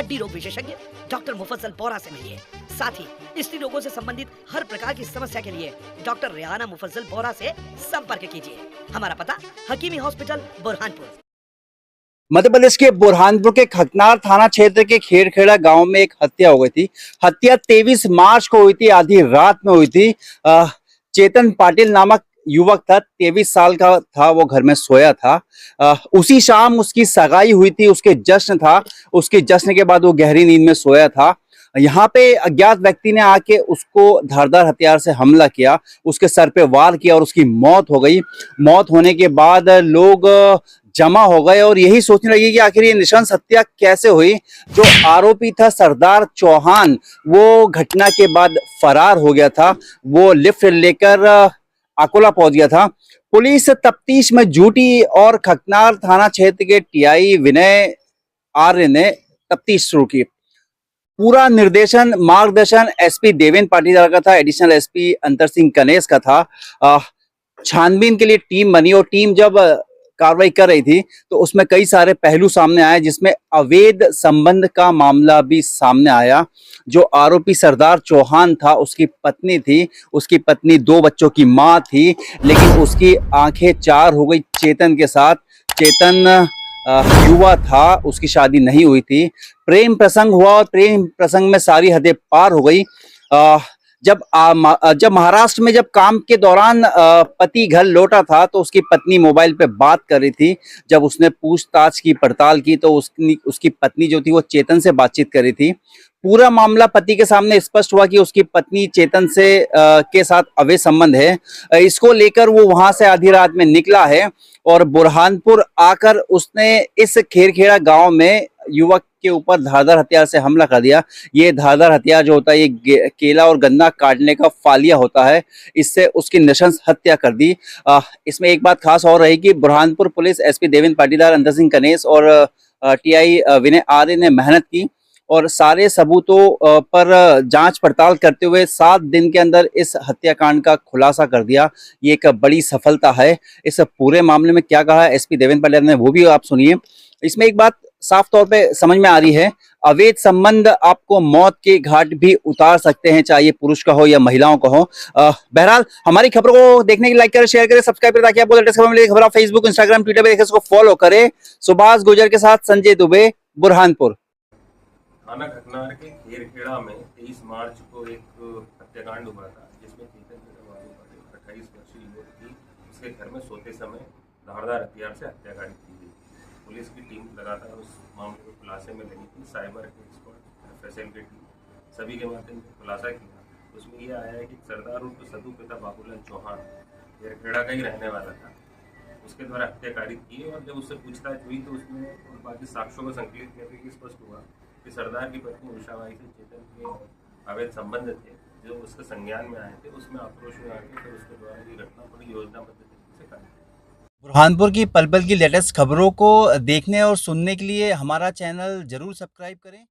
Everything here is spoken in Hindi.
हड्डी रोग विशेषज्ञ डॉक्टर मुफज्जल बोरा से मिलिए। साथ ही स्त्री रोगों से संबंधित हर प्रकार की समस्या के लिए डॉक्टर रेहाना मुफज्जल बोरा से संपर्क कीजिए। हमारा पता हकीमी हॉस्पिटल बुरहानपुर। मध्य प्रदेश के बुरहानपुर के खकनार थाना क्षेत्र के खेड़खेड़ा गांव में एक हत्या हो गई थी। हत्या 23 मार्च को हुई थी, आधी रात में हुई थी। चेतन पाटिल नामक युवक था, 23 साल का था, वो घर में सोया था। उसी शाम उसकी सगाई हुई थी, उसके जश्न था। उसके जश्न के बाद वो गहरी नींद में सोया था। यहाँ पे अज्ञात व्यक्ति ने आके उसको धारदार हथियार से हमला किया, उसके सर पे वार किया और उसकी मौत हो गई। मौत होने के बाद लोग जमा हो गए और यही सोचने लगे कि आखिर ये नृशंस हत्या कैसे हुई। जो आरोपी था सरदार चौहान, वो घटना के बाद फरार हो गया था। वो लिफ्ट लेकर अकोला पहुंच गया था। पुलिस तफ्तीश में जुटी और खकनार थाना क्षेत्र के टीआई विनय आर्य ने तफ्तीश शुरू की। पूरा निर्देशन मार्गदर्शन एसपी देवेंद्र पाटीदार का था, एडिशनल एसपी अंतर सिंह कनेस का था। छानबीन के लिए टीम बनी और टीम जब कार्रवाई कर रही थी तो उसमें कई सारे पहलू सामने आए, जिसमें अवैध संबंध का मामला भी सामने आया। जो आरोपी सरदार चौहान था, उसकी पत्नी थी, उसकी पत्नी 2 बच्चों की मां थी, लेकिन उसकी आंखें 4 हो गई चेतन के साथ। चेतन युवा था, उसकी शादी नहीं हुई थी। प्रेम प्रसंग हुआ और प्रेम प्रसंग में सारी हदें पार हो गई। जब महाराष्ट्र में जब काम के दौरान पति घर लौटा था तो उसकी पत्नी मोबाइल पे बात कर रही थी। जब उसने पूछताछ की, पड़ताल की, तो उसकी पत्नी जो थी वो चेतन से बातचीत कर रही थी। पूरा मामला पति के सामने स्पष्ट हुआ कि उसकी पत्नी चेतन से के साथ अवैध संबंध है। इसको लेकर वो वहां से आधी रात में निकला है और बुरहानपुर आकर उसने इस खेड़खेड़ा गांव में युवक के ऊपर धारदार हथियार से हमला कर दिया। ये धारदार हथियार जो होता है, ये केला और गन्ना काटने का फालिया होता है। इससे उसकी नृशंस हत्या कर दी। इसमें एक बात खास और रही कि बुरहानपुर पुलिस, एसपी देवेंद्र पाटीदार, अंतर सिंह कनेस और टीआई विनय आर्य ने मेहनत की और सारे सबूतों पर जांच पड़ताल करते हुए 7 दिन के अंदर इस हत्याकांड का खुलासा कर दिया। ये एक बड़ी सफलता है। इस पूरे मामले में क्या कहा है एसपी देवेंद्र पाटीदार ने, वो भी आप सुनिए। इसमें एक बात साफ तौर पे समझ में आ रही है, अवैध संबंध आपको मौत के घाट भी उतार सकते हैं, चाहे पुरुष का हो या महिलाओं का हो। बहरहाल हमारी खबरों को देखने के लिए लाइक करें, शेयर करें, सब्सक्राइब करें ताकि आपको लेटेस्ट खबर मिले। खबर आप फेसबुक, इंस्टाग्राम, ट्विटर पे देखें, उसको फॉलो करें। सुभाष गुर्जर के साथ संजय दुबे, बुरहानपुर। थाना खकनार के खेड़खेड़ा में 23 मार्च को एक हत्याकांड हुआ था, जिसमें चेतन के दरवाजे पर 28 वर्षीय युवक की उसके घर में सोते समय धारदार हथियार से हत्याकांड की गई। पुलिस की टीम लगातार उस मामले को खुलासे में लगी थी। साइबर के एक्सपर्ट, एफएसएल की टीम, सभी के माध्यम से खुलासा किया। उसमें यह आया है कि सरदार उर्फ सदु पिता बाबूलाल चौहान खेड़खेड़ा का ही रहने वाला था, उसके द्वारा हत्या कारित की। और जब उससे पूछताछ हुई तो उसमें और बाकी साक्ष्यों को संकलित करके स्पष्ट हुआ कि सरदार की पत्नी उषाबाई से चेतन के अवैध संबंध थे, जो उसके संज्ञान में आए थे। उसमें आक्रोश में आके फिर उसके द्वारा ये घटना बड़ी योजनाबद्ध तरीके से काटी। बुरहानपुर की पल पल की लेटेस्ट खबरों को देखने और सुनने के लिए हमारा चैनल जरूर सब्सक्राइब करें।